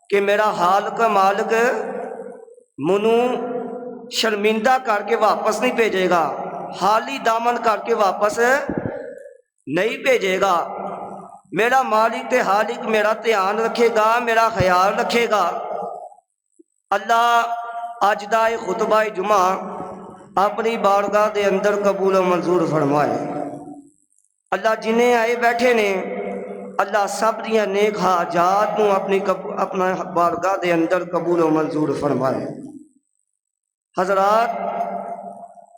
کہ میرا خالق مالک منو شرمندہ کر کے واپس نہیں بھیجے گا، خالی دامن کر کے واپس نہیں بھیجے گا۔ میرا مالک تے خالق میرا دھیان رکھے گا، میرا خیال رکھے گا۔ اللہ اج دا اے خطبہ جمعہ اپنی بارگاہ دے اندر قبول و منظور فرمائے۔ اللہ جنہیں آئے بیٹھے نے اللہ سب دیاں نیک حاجات نو اپنا بارگاہ دے اندر قبول و منظور فرمائے۔ حضرات،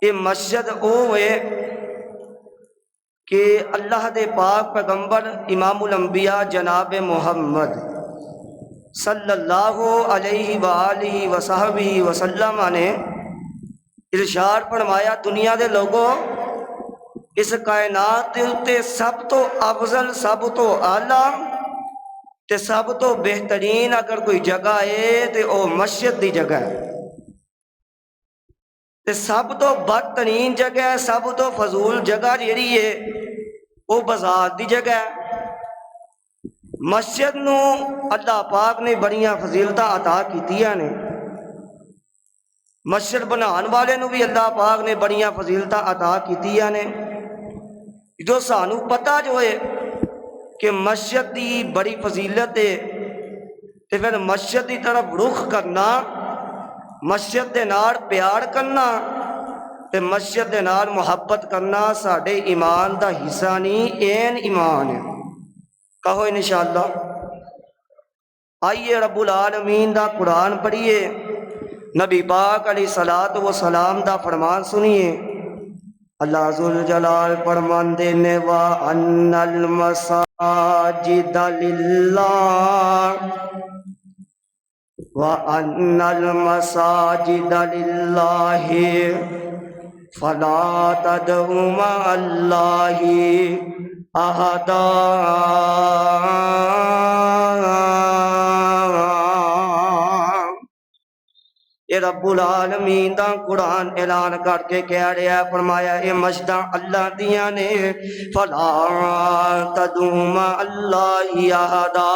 یہ مسجد او ہے کہ اللہ دے پاک پیغمبر امام الانبیاء جناب محمد صلی اللہ علیہ وآلہ وصحبہ وسلم نے ارشاد فرمایا، دنیا دے لوگوں اس کائنات دے اتے سب تو افضل، سب تو اعلیٰ تے سب تو بہترین اگر کوئی جگہ ہے تے او مسجد دی جگہ ہے، تے سب تو بدترین جگہ ہے، سب تو فضول جگہ جیڑی ہے وہ بازار دی جگہ ہے۔ مسجد نو اللہ پاک نے بڑیاں فضیلتاں عطا کیتیاں نے، مسجد بنان والے نو بھی اللہ پاک نے بڑیاں فضیلتاں عطا کیتیاں نے۔ جو سانو پتہ جو ہے کہ مسجد دی بڑی فضیلت ہے تے پھر مسجد دی طرف رخ کرنا، مسجد دے نال پیار کرنا تے مسجد دے نال محبت کرنا ساڈے ایمان دا حصہ نہیں، این ایمان ہے۔ کہو انشاءاللہ۔ آئیے رب العالمین دا قرآن پڑھیے، نبی پاک علیہ الصلوۃ والسلام دا فرمان سنیے۔ اللہ ذوالجلال فرماندے نے وَأَنَّ الْمَسَاجِدَ لِلَّهِ وَأَنَّ الْمَسَاجِدَ لِلَّهِ فَلَا تَدْعُوا مَعَ اللَّهِ أَحَدًا۔ یہ رب العالمین دا قرآن اعلان کر کے کہہ رہا ہے، فرمایا یہ مسجداں اللہ دیاں نے، فلا تدعوا مع اللہ احدا،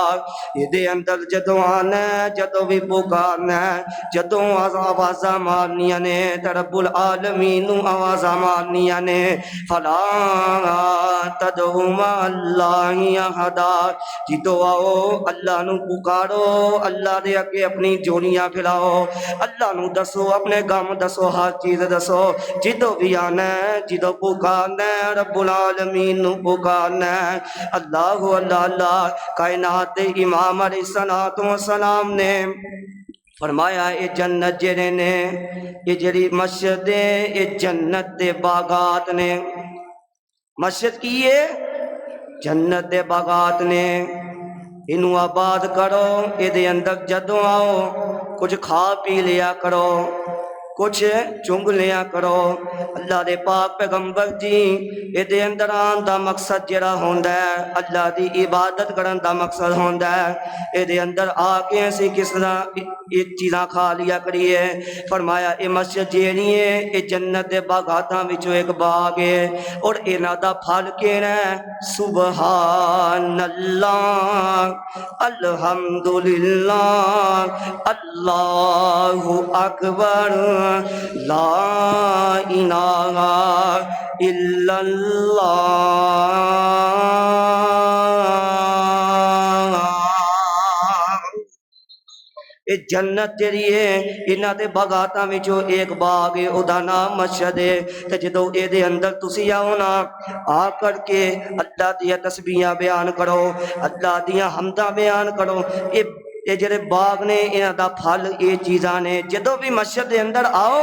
یہ دے اندر جدوں آنا ہے، جدوں بھی پکارنا ہے، جدوں آوازاں مارنیاں نے تے رب العالمین نو آوازاں مارنیاں نے، فلا تدعوا مع اللہ احدا، جدوں آؤ اللہ نو پکارو، اللہ دے اگے اپنی جوڑیاں پھیلاؤ، اللہ نو دسو، اپنے غم دسو، ہر چیز دسو، جدو بھی آنا ہے، جدو پکارنا ہے رب العالمین نو پکارنا ہے۔ اللہ اللہ اللہ، کائنات دے امام علیہ الصلوۃ والسلام نے فرمایا یہ جنت جڑے نے، یہ جڑی مسجد ہے یہ جنت دے باغات نے۔ مسجد کی ہے؟ جنت دے باغات نے۔ انہوں آباد کرو، یہ دے اندر جدوں آؤ کچھ کھا پی لیا کرو، کچھ چنگ لیا کرو۔ اللہ دے پاک پیغمبر جی یہ دے اندر آن دا مقصد جڑا ہوندا ہے اللہ دی عبادت کرن دا مقصد ہوندا ہے، یہ دے اندر آ کے اسی کس طرح یہ چیزاں کھا لیا کریے۔ فرمایا یہ مسجد جیڑی ہے یہ جنت دے باغاتاں وچوں ایک باغ ہے، اور انہاں دا پھل کیڑا ہے؟ سبحان اللہ، الحمدللہ، اللہ اکبر، لا الہ الا اللہ۔ یہ جنت جڑی ہے انہاں دے باغاتاں وچوں ایک باغ ہے، او دا نام مسجد ہے۔ تے جدوں اے دے اندر تسی آؤ نا، آ کر کے اللہ دیاں تسبیحاں بیان کرو، اللہ دیاں حمداں بیان کرو۔ یہ جڑے باغ نے انہاں دا پھل یہ چیزاں نے۔ جدوں بھی مسجد دے اندر آؤ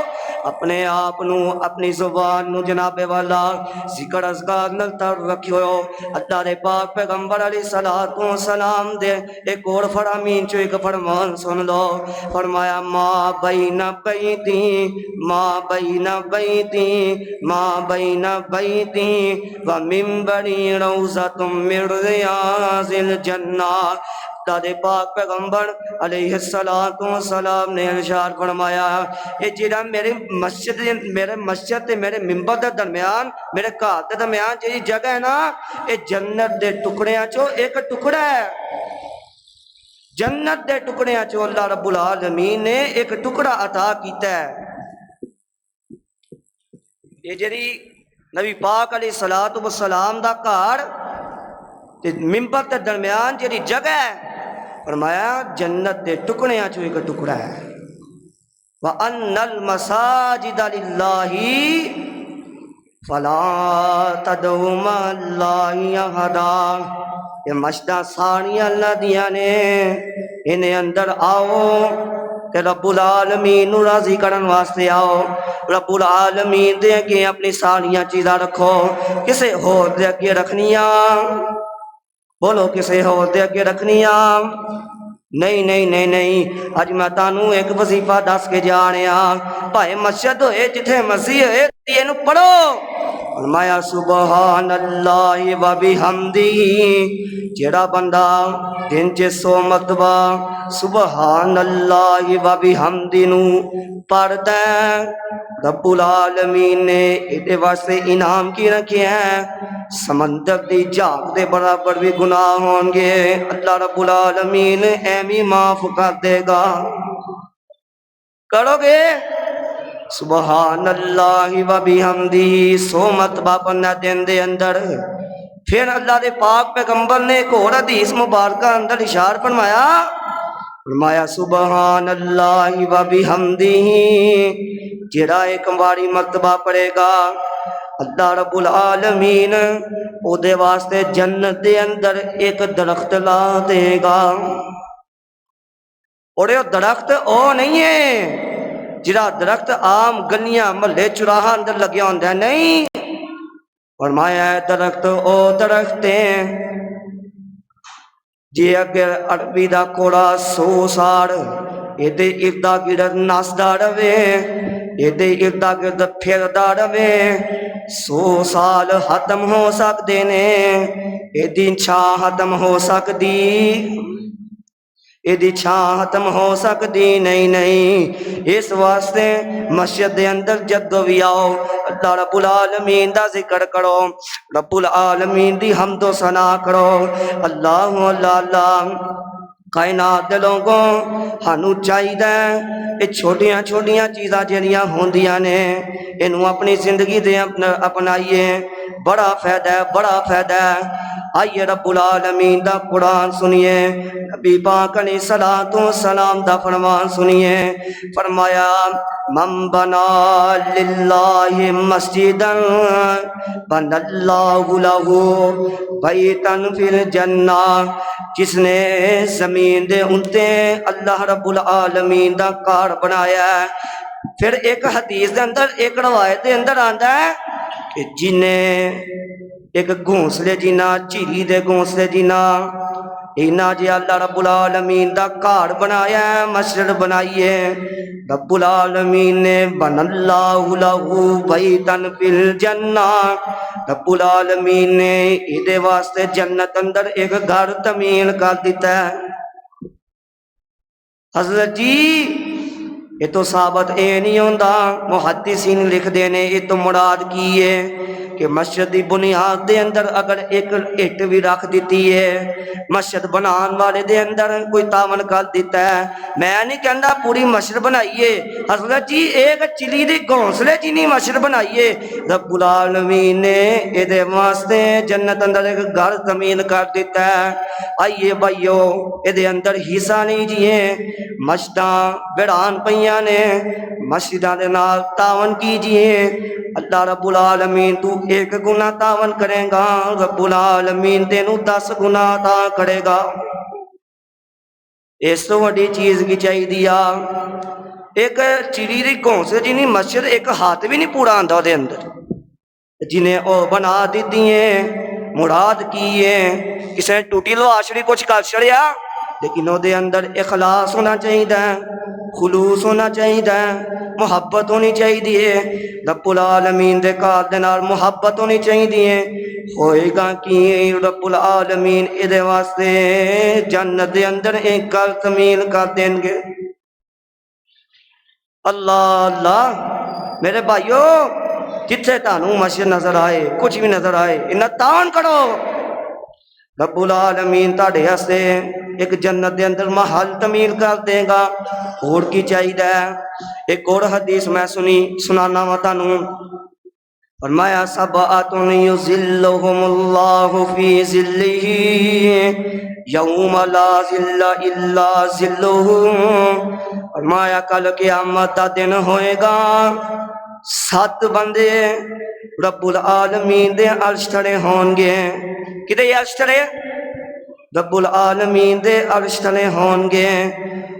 اپنے آپ نو، اپنی زبان نو جناب والا ذکر اذکار نال تر رکھو۔ اللہ دے پاک پیغمبر علیہ الصلوۃ والسلام دے ایک اور فرامین چو ایک فرمان سن لو، فرمایا ما بین بیتی، ما بین بیتی، ما بین بیتی و منبری روضۃ من ریاض الجنہ۔ اللہ دے پاک پیغمبر علیہ الصلوۃ والسلام نے ارشاد فرمایا یہ جڑا میرے مسجد تے میرے منبر دے درمیان، میرے گھر دے درمیان جڑی جگہ ہے نا، یہ جنت دے ٹکڑیاں چوں ایک ٹکڑا ہے۔ جنت دے ٹکڑیاں چوں اللہ رب العالمین نے ایک ٹکڑا عطا کیتا ہے۔ یہ جڑی نبی پاک علیہ الصلوۃ والسلام دا گھر تے منبر دے درمیان جڑی جگہ ہے، فرمایا جنت دے ٹکڑیاں چوں ایک ٹکڑا ہے۔ وَأَنَّ الْمَسَاجِدَ لِلَّهِ فَلَا تَدْعُوا مَعَ اللَّهِ أَحَدًا۔ یہ مسجداں ساریاں اللہ دیاں نے، انہیں اندر آؤ تے رب العالمین نو راضی کرن واسطے آؤ، رب العالمین دے اگے اپنی ساریاں چیزاں رکھو، کسے ہور دے اگے رکھنیاں، بولو کسے ہور دے اگے رکھنیاں نہیں نہیں نہیں نہیں۔ اج میں تانوں ایک وظیفہ دس کے جا رہا، بھائی مسجد ہوئے جتھے مسیح ہوئے اینو پڑھو۔ فرمایا سبحان اللہ و بحمدہ، جیڑا بندہ دن چ 100 مرتبہ سبحان اللہ و بحمدہ نو پڑھدا ہے، رب العالمین نے ایدے واسطے انعام کی رکھیا ہے، سمندر دی جھاگ دے برابر بھی گناہ ہون گے، اللہ رب العالمین ایویں معاف کر دے گا۔ کرو گے سبحان اللہ و بحمدہ 100 مرتبہ پڑھنا دن دے اندر۔ پھر اللہ دے پاک پیغمبر نے ایک اور حدیث مبارکہ اندر اشار فرمایا سبحان اللہ و بحمدہ، جڑا ایک باری مرتبہ پڑھے گا اللہ رب العالمین او دے واسطے جنت دے اندر ایک درخت لا دے گا۔ اور یہ درخت او نہیں ہے جڑا درخت عام گلیاں محلے چوراہاں اندر لگیا ہوندا ہے، نہیں، فرمایا ہے درخت او درخت ہیں جی اگر عربی دا کوڑا 100 سال ایدے اردا گرد نسدا رہے، ایدے اردا گرد پھردا رہے، 100 سال ختم ہو سکدے نے، ایدی چھاں ختم ہو سکدی، ایدی چھاں ختم ہو سکدی نہیں نہیں۔ اس واسطے مسجد دے اندر جدو بھی آؤ اللہ رب العالمین دا ذکر کرو، رب العالمین دی حمد و ثنا کرو، اللہ اللہ اللہ۔ کائنات دے لوگوں ہانوں چاہیے یہ چھوٹیاں چھوٹیاں چیزاں جڑیاں ہوندیاں نے انہوں اپنی زندگی دے اپنائیے، بڑا فائدہ ہے بڑا فائدہ ہے۔ آئیے رب العالمین دا قرآن سنیے، نبی پاک علیہ الصلوۃ والسلام دا فرمان سنیے، فرمایا من بنا للہ مسجدا بنى اللہ لہ بیتا فی الجنہ، جس نے زمین دے انتے اللہ رب العالمین دا گھر بنایا ہے۔ پھر ایک حدیث دے اندر ایک روایت دے اندر آندا ہے کہ جنہیں ایک گھونسلے جینا چیری دے گھونسلے جینا اینا جی اللہ رب العالمین دا گھر بنایا ہے، مسجد بنائی ہے، رب العالمین نے بن اللہ لہو بیتن فی الجنہ، رب العالمین نے ایدے واسطے جنت اندر ایک گھر تعمیر کر دیتا ہے۔ حضرت جی یہ تو ثابت اے نہیں ہوندا، محدثین لکھ دینے یہ تو مراد کی ہے کہ مسجد دی بنیاد دے اندر اگر ایک اٹ بھی رکھ دیتی ہے، مسجد بنان والے دے اندر کوئی تعاون کر دیتا ہے، میں نہیں کہندا پوری مسجد بنائیے، حضرت جی ایک چلی دی گھونسلے جنی مسجد بنائیے، رب العالمین نے ایدے واسطے جنت اندر ایک گھر تعمیر کر دیتا ہے۔ آئیے بھائیو ایدے اندر حصہ نہیں جیے، مسجداں بڑھان پئیاں نے، مسجداں دے نال تعاون کیجئے، اللہ رب العالمین تو ایک گناہ تعاون کرے گا، رب العالمین تینوں 10 گناہ عطا کرے گا۔ اس تو وڈی چیز کی چاہیے دیا، ایک چڑی دی گھونسلے جنی مسجد ایک ہاتھ بھی نہیں پورا آندا دے اندر، جنہیں او بنا دیتی ہیں، مراد کی ہے کسے ٹوٹی لو آشری کچھ کر چھڑیا، لیکن او دے اندر اخلاص ہونا چاہیے، خلوص ہونا چاہیے، محبت ہونی چاہیے، رب العالمین دے کار دے نال محبت ہونی چاہیے، ہوئے گا کی رب العالمین ادھے واسطے جنت دے اندر ایک گھر تعمیر کر دیں گے۔ اللہ اللہ میرے بھائیو، جتھے تانوں مسجد نظر آئے کچھ بھی نظر آئے انہاں تعاون کرو، رب العالمین تاڑے ہستے ایک جنت دے اندر محل تعمیر کر دے گا. اور کی چاہیے؟ ایک اور حدیث میں سنانا وا تانوں. فرمایا سبعۃ یظلھم اللہ فی ظلہ یوم لا ظل الا ظلہ. فرمایا کل قیامت دا دن ہوئے گا، 7 بندے رب العالمین دے عرش تھڑے ہون گے. کدے عرش تھڑے؟ رب العالمین دے عرش تھڑے ہون گے.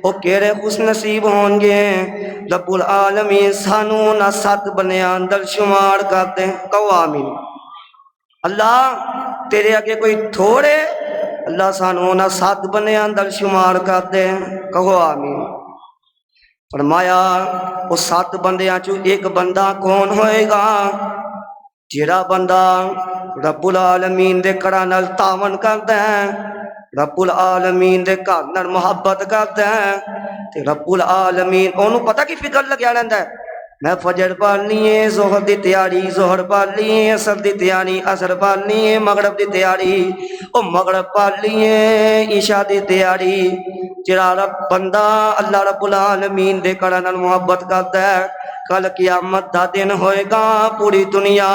او کیڑے خوش نصیب ہون گے. رب العالمین سانو نہ 7 بندیاں اندر شمار کرتے. کہو آمین. اللہ تیرے اگے کوئی تھوڑے؟ اللہ سانو نہ 7 بندیاں اندر شمار کرتے. کہو آمین. فرمایا وہ 7 بندیاں چو ایک بندہ کون ہوئے گا؟ جیڑا بندہ رب العالمین دے کڑا نال تعاون کردا ہے، رب العالمین دے گھر نال محبت کردا ہے، تے رب العالمین اونوں پتہ کی فکر لگیا رہندا ہے. میں فجر پڑھنی ہے، ظہر دی تیاری ظہر پڑھنی ہے، عصر دی تیاری عصر پڑھنی ہے، مغرب دی تیاری او مغرب پڑھنی ہے، عشاء دی تیاری. جڑا رب بندہ اللہ رب العالمین دے کڑا نال محبت کردا ہے، کل قیامت دا دن ہوئے گا، پوری دنیا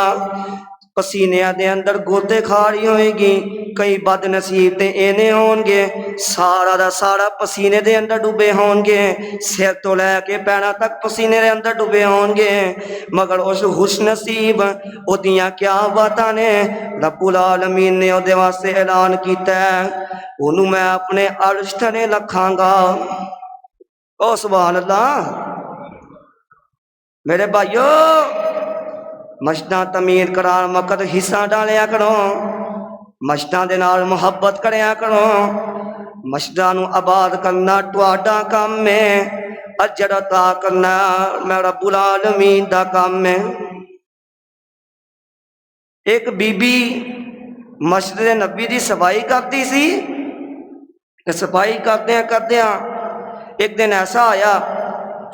پسینے دے اندر گوتے کھاری ہوئے گی. کئی بد نصیب تے اینے ہون گے سارا دا سارا پسینے دے اندر ڈوبے ہون گے، سر تو لے کے پیروں تک پسینے دے اندر ڈوبے ہون گے. مگر اس خوش نصیب او دیاں کیا باتاں نے رب العالمین نے او دے واسطے اعلان کیتا ہے، اونوں میں اپنے عرش تھلے رکھاں گا. او سبحان اللہ. میرے بھائیو مسجداں تعمیر کران وقت حصہ ڈالیا کرو، مسجداں دے نال محبت کریا کرو. مسجداں نو آباد کرنا تہاڈا کام ہے، اجر عطا کرنا میں رب العالمین دا کام ہے. ایک بی بی مسجد نبی دی صفائی کرتی سی. صفائی کردیاں ایک دن ایسا آیا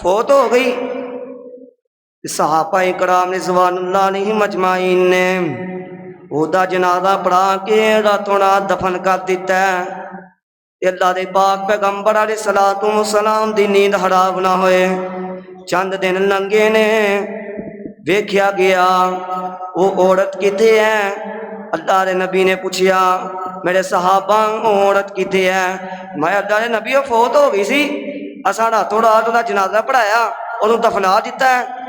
فوت ہو گئی. صحابہ کرام رضوان اللہ علیہم مجمعین نے او دا جنازہ پڑھا کے راتوں رات دفن کر دیتا ہے. اللہ دے پاک پیغمبر علیہ الصلوۃ والسلام دی نیند حرام نہ ہوئے. چند دن لنگے نے ویکھیا گیا وہ عورت کتے ہے. اللہ دے نبی نے پوچھیا میرے صحابہ عورت کتے ہے؟ میں اللہ دے نبی وہ فوت ہو گئی سی، اساں راتوں رات دا جنازہ پڑھایا اور دفنا دیتا ہے.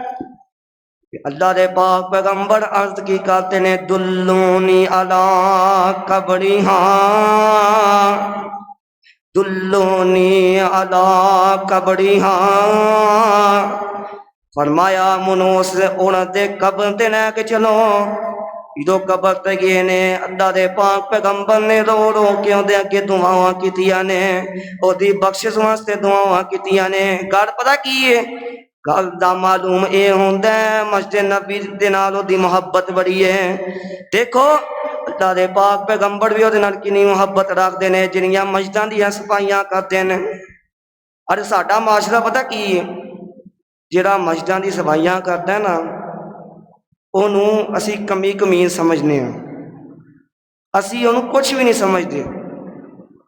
اللہ دے پاک پیغمبر عرض کی کرتے نے دلونی علی قبریہا، دلونی علی قبریہا. فرمایا منو سے عورت دے قبر تے لے کے چلو. جو قبر تے گئے نے اللہ دے پاک پیغمبر نے رو رو کے اودے اگے دعاواں کیتیاں نے، او دی بخشش واسطے دعاواں کیتیاں نے. گل پتہ کی ہے؟ گل دا معلوم اے ہوندا ہے مسجد نبی دے نال دی محبت بڑی ہے. دیکھو اللہ دے پاک پیغمبر بھی او دے نال کنی محبت رکھدے نے جنیاں مسجداں دیاں صفائیاں کردے نے. اور ساڈا معاشرہ پتہ کی ہے؟ جڑا مسجداں دی صفائیاں کردا ہے نا اونوں اسی کمی کمین سمجھنے ہاں، اسی اونوں کچھ بھی نہیں سمجھدے.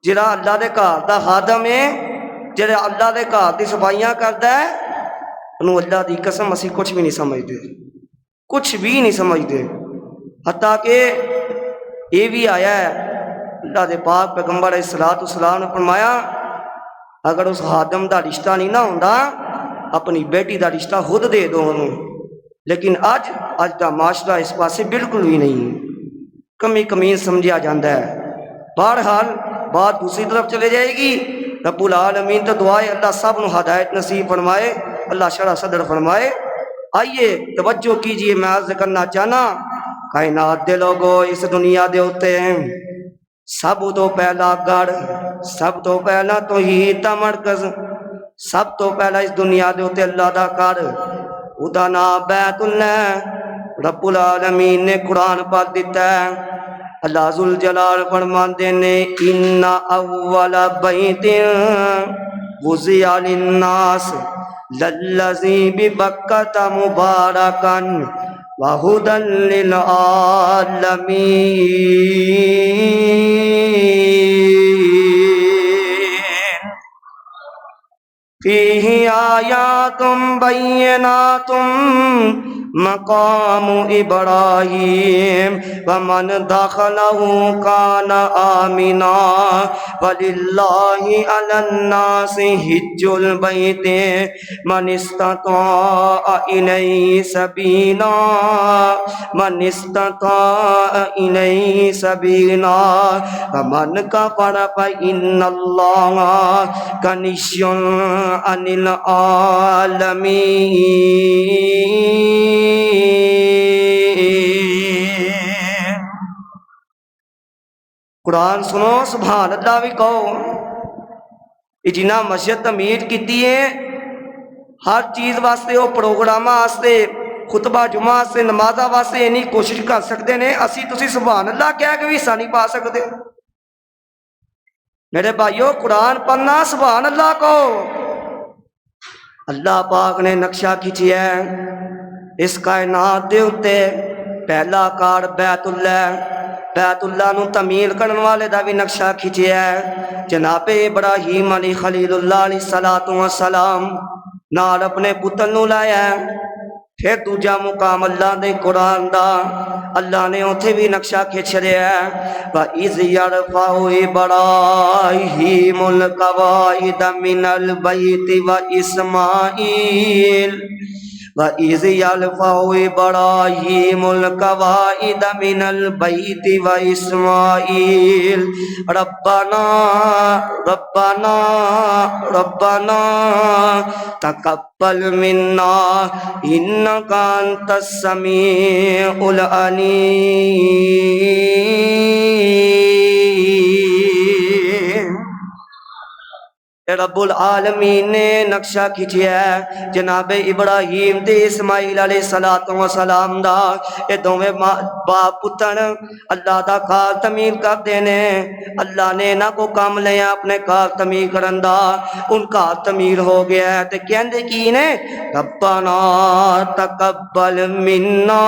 جڑا اللہ دے گھر دا خادم ہے، جڑا اللہ دے گھر دی صفائیاں کردا ہے، انہوں اللہ دی قسم اسی کچھ بھی نہیں سمجھدے، کچھ بھی نہیں سمجھدے. حتیٰ کہ یہ بھی آیا ہے اللہ دے پاک پیغمبر علیہ الصلوۃ والسلام نے فرمایا اگر اس خادم دا رشتہ نہیں نہ ہوندا اپنی بیٹی دا رشتہ خود دے دو انہوں. لیکن اج دا معاشرہ اس پاسے بالکل بھی نہیں ہے، کمی کمین سمجھا جاندہ ہے. بہرحال بات دوسری طرف چلے جائے گی. رب العالمین تو دعائے اللہ سب نو ہدایت نصیب فرمائے، اللہ شرح صدر فرمائے. آئیے توجہ کیجئے، میں عرض کرنا چاہنا کائنات دے لوگو اس دنیا دے ہوتے ہیں سب تو پہلا گھر، سب تو پہلا توحید دا مرکز، سب تو پہلا اس دنیا دے ہوتے اللہ دا گھر، ادا نام بیت اللہ. رب العالمین نے قرآن پاک دیتا ہے. اللہ ذوالجلال فرماندے نے ان اول بیت وضع للناس للذی ببکۃ مبارکا وهدى للعالمين فيه آيات بينات مقام إبراهيم ومن دخله كان آمنا ولله على الناس حج البيت من استطاع إليه سبيلا من استطاع إليه سبيلا ومن كفر فإن الله غني عن العالمين۔ قرآن سنو، سبحان اللہ بھی کہو۔ یہ جنہ مسجد تعمیر کیتی ہے ہر چیز واسطے، وہ پروگرام واسطے، خطبہ جمعہ واسطے، نمازہ واسطے اینی کوشش کر سکتے ہیں، اسی تسی سبحان اللہ کہہ کے بھی حصہ نہیں پا سکتے۔ میرے بھائیو، قرآن پڑھنا سبحان اللہ کو۔ اللہ پاک نے نقشہ کھینچیا ہے اس کائنات دے اتے، پہلا کار بیت اللہ نو تعمیر کرن والے دا بھی نقشہ کھینچیا ہے جناب ابراہیم علی خلیل اللہ علیہ السلام نال اپنے پتر نو لایا ہے۔ پھر دوجا مقام اللہ دے قرآن دا، اللہ نے اتھے بھی نقشہ کھینچ رہا ہے وَإِذْ يَرْفَعُ إِبْرَاهِيمُ الْقَوَاعِدَ مِنَ الْبَيْتِ وَإِسْمَاعِيلُ وَإِذْ يَرْفَعُ إِبْرَاهِيمُ الْقَوَاعِدَ مِنَ الْبَيْتِ وَإِسْمَاعِيلُ رَبَّنَا تَقَبَّلْ مِنَّا إِنَّكَ أَنْتَ السَّمِيعُ الْعَلِيمُ۔ رب العالمین نے نقشہ کھچیا ہے جناب ابراہیم تے اسماعیل علیہ السلام دا۔ یہ دونوں باپ پتر اللہ دا کار تعمیر کر دینے۔ اللہ نے نہ کو کام لیا اپنے کار تعمیر کرن دا، ان کا تعمیر ہو گیا ہے تے کہندے کی نے ربنا تقبل منا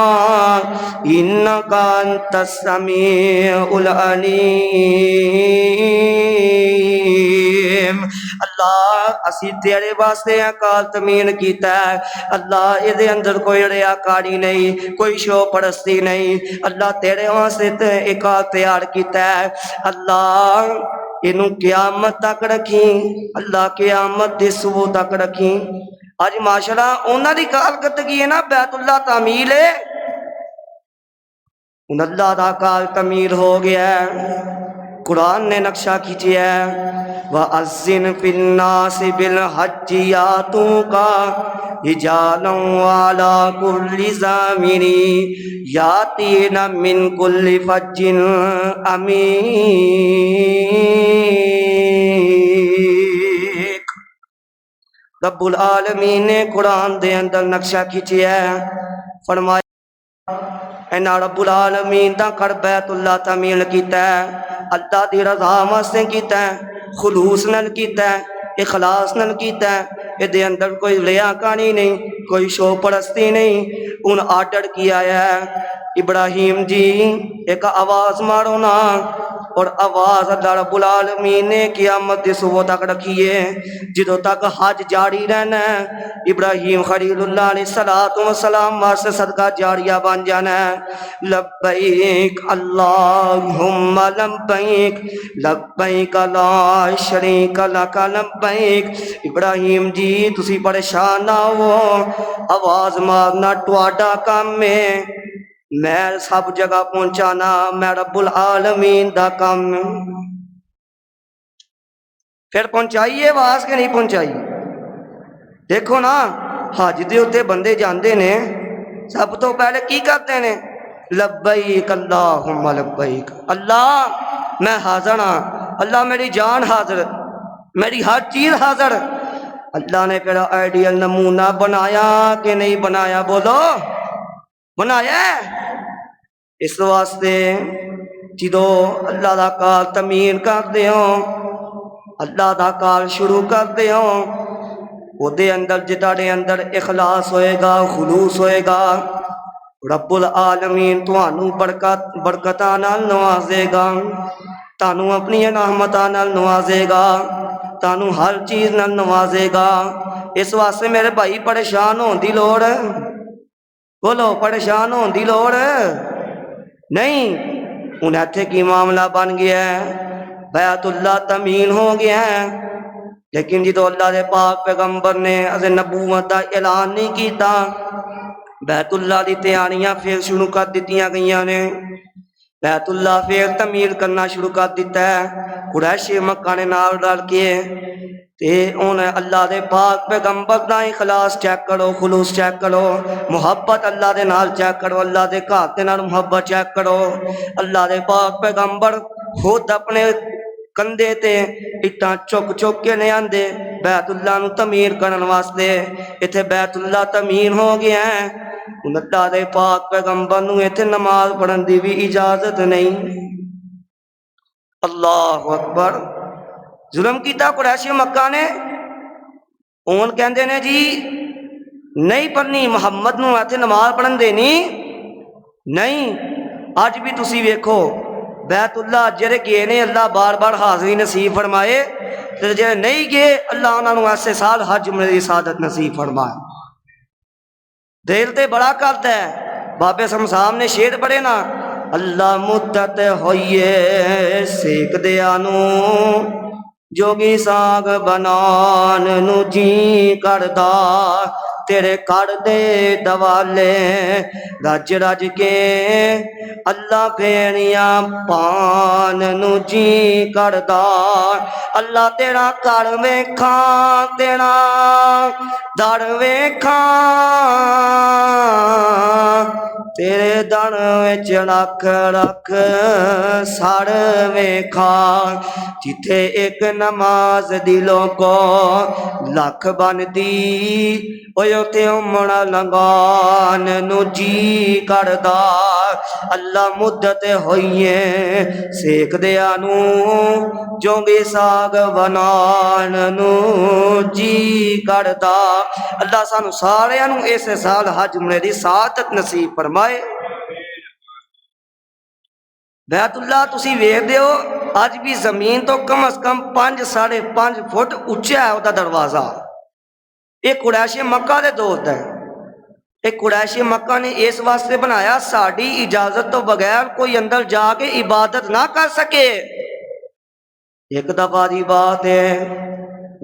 انک انت السمیع العلیم۔ اللہ اسی تیرے واسطے کار تعمیر کیتا ہے، اللہ اے دے اندر کوئی ریاکاری نہیں، کوئی شو پرستی نہیں، اللہ تیرے واسطے ایک کار تیار کیتا ہے۔ اللہ اینو قیامت تک رکھی، اللہ قیامت دے صبح تک رکھی۔ آج معاشرہ انہاں دی کارکردگی ہے نا، بیت اللہ تعمیر ہے، ان اللہ دا کار تعمیر ہو گیا ہے۔ قرآن نے نقشہ کھینچیا ہے وَأَذِّنْ فِي النَّاسِ بِالْحَجِّ يَأْتُوكَ رِجَالًا وَعَلَىٰ كُلِّ ضَامِرٍ يَأْتِينَ مِنْ كُلِّ فَجٍّ عَمِيقٍ۔ رب العالمین نے قرآن دے اندر نقشہ کھینچیا ہے، فرمایا اینا رب العالمین دا کر بیت اللہ تعمیر کیتا ہے، اللہ دی رضا واسطے کیتا ہے، خلوص نال کیتا ہے، اخلاص نال کیتا ہے، اے دے اندر کوئی ریاکاری نہیں، کوئی شو پرستی نہیں۔ ان آرڈر کیا ہے ابراہیم جی ایک آواز مارو نا، اور آواز اللہ رب العالمین نے قیامت دی صبح تک رکھی ہے، جدوں تک حج جاری رہنا ہے۔ ابراہیم خلیل اللہ علیہ السلام واسطے صدقہ جاریہ بن جانا ہے۔ لبیک اللہم لبیک لبیک لا شریک لک لبیک۔ ابراہیم جی تسی پریشان نہ ہو، آواز مارنا تہاڈا کام ہے، میں سب جگہ پہنچانا میں رب العالمین دا کام۔ پھر پہنچائیے آواز کے نہیں پہنچائی؟ دیکھو نا حج دے اتے بندے جاندے نے، سب تو پہلے کی کرتے ہیں؟ لبیک اللہم لبیک، اللہ میں حاضر ہاں، اللہ میری جان حاضر، میری ہر چیز حاضر۔ اللہ نے پھر آئیڈیل نمونہ بنایا کہ نہیں بنایا؟ بولو بنایا ہے۔ اس واسطے جدو اللہ دا کار تعمیر کر دیو، اللہ دا کار شروع کر دیو، وہ دے اندر جتاڑے اندر اخلاص ہوئے گا، خلوص ہوئے گا، رب العالمین تانوں برکتاں نال نوازے گا، تانوں اپنی رحمتاں نال نوازے گا، تانوں ہر چیز نال نوازے گا۔ اس واسطے میرے بھائی پریشان ہون دی لوڑ، بولو پریشان ہون دی لوڑ نہیں۔ انہیں ایتھے کی معاملہ بن گیا ہے، بیت اللہ تمین ہو گیا ہے، لیکن جدو اللہ دے پاک پیغمبر نے از نبوت دا اعلان نہیں کیتا، بیت اللہ دی تیاریاں پھر شروع کر دتیاں گئیاں نے، بیت اللہ پھر تعمیر کرنا شروع کر دیتا ہے۔ قریش مکہ نے نال رل کے تے انہیں اللہ دے پاک پیغمبر دا اخلاص چیک کرو، خلوص چیک کرو، محبت اللہ دے نال چیک کرو، اللہ دے گھر دے نال محبت چیک کرو۔ اللہ دے پاک پیغمبر خود اپنے کندھے تے اٹاں چک چک کے لے آندے بیت اللہ نو تعمیر کرن واسطے۔ ایتھے بیت اللہ تعمیر ہو گیا ہے، اللہ دے پاک پیغمبر نو ایتھے نماز پڑھن دی بھی اجازت نہیں۔ اللہ اکبر، ظلم کیتا قریش مکہ نے۔ اون کہندے نے جی نہیں پڑھنی، محمد نو ایتھے نماز پڑھن دینی نہیں۔ اج بھی تسی ویکھو بیت اللہ جڑے گئے نے اللہ بار بار حاضری نصیب فرمائے، تے جڑے نہیں گئے اللہ انہاں نو ایسے سال حج عمرے دی سعادت نصیب فرمائے۔ دل تے بڑا کرتا ہے، بابے سمسام نے شیر پڑھے نا، اللہ مدت ہوئیے سیک دیا نو، جوگی ساگ بنان نو جی کردا، تیرے کر دے دوالے رج رج کے، اللہ پھیڑیاں پان نو جی کردا، اللہ تیرا کر ویکھاں تیرا در ویکھاں، تیرے در وچ رکھ رکھ سر ویکھاں، جتھے ایک نماز دلوں کو لکھ بندی، اوتے عمر لنگان نو جی کردا، اللہ مدت ہوئیے سیک دیا نو، جو بھی ساگ بنان نو جی کردا۔ اللہ سانو سارے نو اس سال حج عمرے دی سعادت نصیب فرمائے۔ بیت اللہ تسی ویکھ دیو اج بھی زمین تو کم از کم 5.5 فٹ اونچا ہے وہ دروازہ۔ یہ قریش مکہ دے دوست ہے، یہ قریش مکہ نے اس واسطے بنایا ساڈی اجازت تو بغیر کوئی اندر جا کے عبادت نہ کر سکے۔ ایک دفعہ دی بات ہے،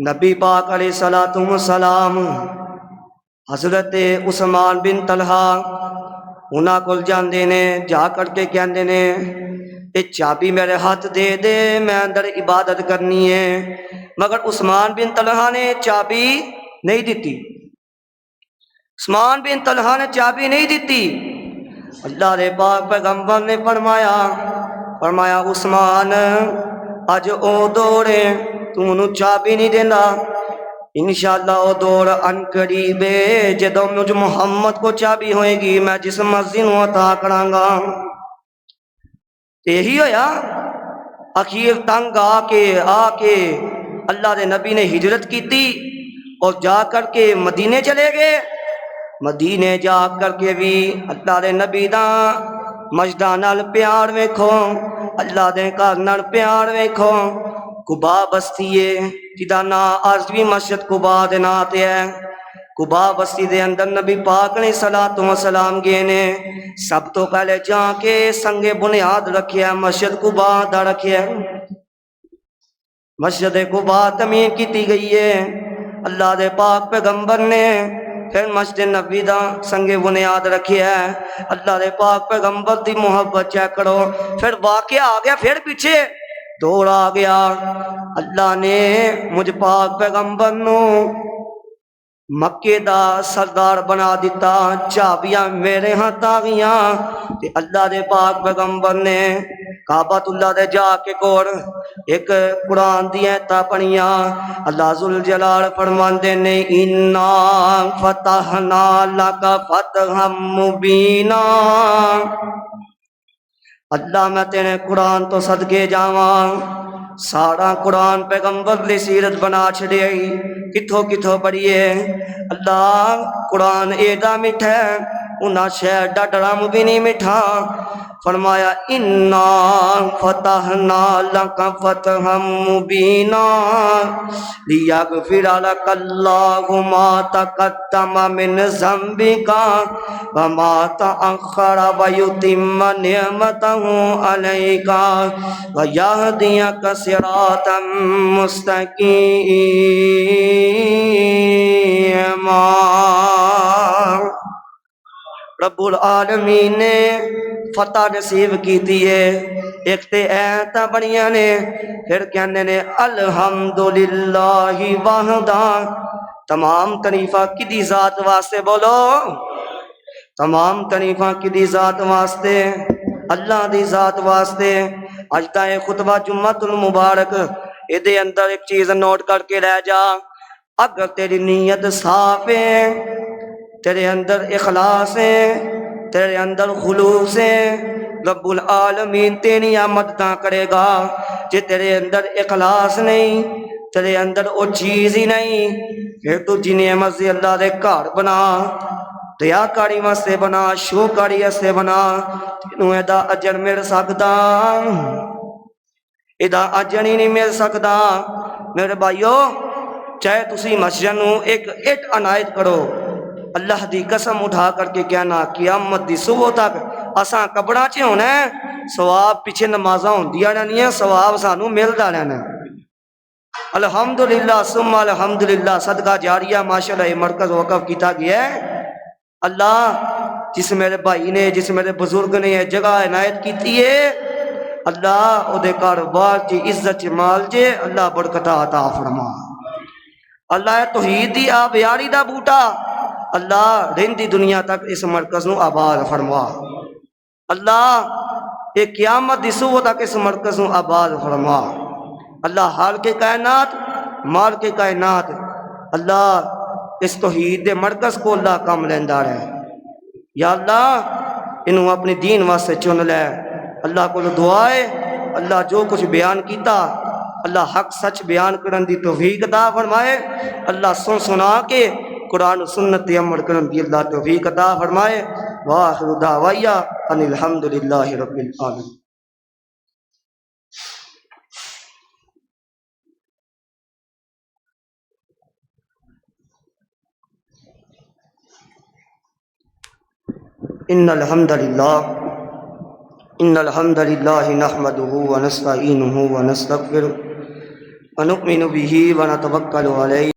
نبی پاک علیہ السلام حضرت عثمان بن طلحہ انہاں کول جاندے نے، جا کر کے کہندے نے یہ چابی میرے ہاتھ دے دے، میں اندر عبادت کرنی ہے، مگر عثمان بن طلحہ نے چابی نہیں دیتی، عثمان بن طلحہ نے چابی نہیں دیتی۔ اللہ دے پاک پیغمبر نے فرمایا عثمان اج او دور ہے تو انہوں چابی نہیں دینا، انشاءاللہ او دور ان قریب ہے جدوں مجھ محمد کو چابی ہوئے گی میں جس مسجد نو عطا کراں گا۔ یہی ہویا، اخیر تنگ آ کے اللہ دے نبی نے ہجرت کی تھی اور جا کر کے مدینے چلے گئے۔ مدینے جا کر کے بھی اللہ دے نبی دا مسجداں نال پیار ویکھو، اللہ دے گھر نال پیار ویکھو۔ قبا بستی ہے جدا نام آج بھی مسجد قبا دے نام تے ہے۔ قبا بستی دے اندر نبی پاک نے صلاۃ و سلام گئے نے، سب تو پہلے جا کے سنگ بنیاد رکھیا مسجد قبا دا رکھیا، مسجد قبا تعمیر کی گئی ہے اللہ دے پاک پیغمبر نے، پھر مسجد نبی دا سنگ بنیاد رکھیا ہے۔ اللہ دے پاک پیغمبر دی محبت چیک کرو، پھر واقعہ آ گیا، پھر پیچھے دور آ گیا، اللہ نے مجھ پاک پیغمبر نو مکے دا سردار بنا دیتا، چابیاں میرے ہاتھ آ گئیاں، تے اللہ دے پاک پیغمبر نے کعبۃ اللہ دے جا کے کول ایک قرآن دی آیت پڑھیاں۔ اللہ ذوالجلال فرماندے نے انا فتحنا لک فتحا مبینا، اللہ میں تیرے قرآن تو صدقے جاواں، سارا قرآن پیغمبر دی سیرت بنا چھڑیائی، کتھوں کتھوں پڑھیے۔ اللہ قرآن ایڈا میٹھا ہے، انہاں شہر دا ڈرم بھی نہیں مٹھا فرمایا انا فتحنا لک فتحا مبینا لیغفر لک اللہ ما تقدم من ذنبک وما تأخر ویتم نعمته علیک ویہدیک صراطا مستقیما۔ رب العالمین نے فتح نصیب کیتی ہے، ایک تے ایتاں بڑیاں نے، پھر کہنے نے الحمدللہ وحدہ، تمام تعریفاں کدی ذات واسطے بولو، تمام تعریفاں کدی ذات واسطے، اللہ دی ذات واسطے۔ اج دا یہ خطبہ جمعۃ المبارک، اے دے اندر ایک چیز نوٹ کر کے رہ جا، اگر تیری نیت صاف ہے، تیرے اندر اخلاص ہے، تیرے اندر خلوص ہے، رب العالمین تیری مدداں کرے گا۔ جے تیرے اندر اخلاص نہیں، تیرے اندر وہ چیز ہی نہیں، پھر تو جنہیں مرضی اللہ دے گھر بنا، ریاکاری واسطے بنا، شوکاری واسطے بنا، تینوں ایدا اجر مل سکدا، ایدا اجر ہی نہیں مل سکدا۔ میرے بھائیو، چاہے تسی مسجد نوں ایک اٹ عنایت کرو، اللہ دی قسم اٹھا کر کے کہنا قیامت دی صبح تک اساں قبراں چ ہونا ہے، ثواب پیچھے نمازاں ہوندیاں رہنیاں، ثواب سانوں ملدا رہنا ہے۔ الحمدللہ ثم الحمدللہ، صدقہ جاریہ ماشاءاللہ یہ مرکز وقف کیتا گیا ہے۔ اللہ جس میرے بھائی نے، جس میرے بزرگ نے یہ جگہ عنایت کیتی ہے، اللہ او دے کاروبار چ عزت چ مال جے اللہ برکت عطا فرما۔ اللہ توحید دی آبیاری دا بوٹا اللہ رہندی دنیا تک اس مرکز نو آباد فرما۔ اللہ ایک قیامت دی صبح تک اس مرکز نو آباد فرما۔ اللہ حال کے کائنات، مال کے کائنات، اللہ اس توحید دے مرکز کو اللہ کام لیندا رہے۔ یا اللہ انہوں اپنی دین واسطے چن لے۔ اللہ کو دعا ہے، اللہ جو کچھ بیان کیتا اللہ حق سچ بیان کرن دی توفیق عطا فرمائے۔ اللہ سنا کے قرآن و سنت عمل کرن دی اللہ توفیق عطا فرمائے۔ وآخر دعوایا ان الحمدللہ رب العالمین۔ ان الحمد للہ نحمده ونستعینه ونستغفره ونؤمن به ونتوکل علیہ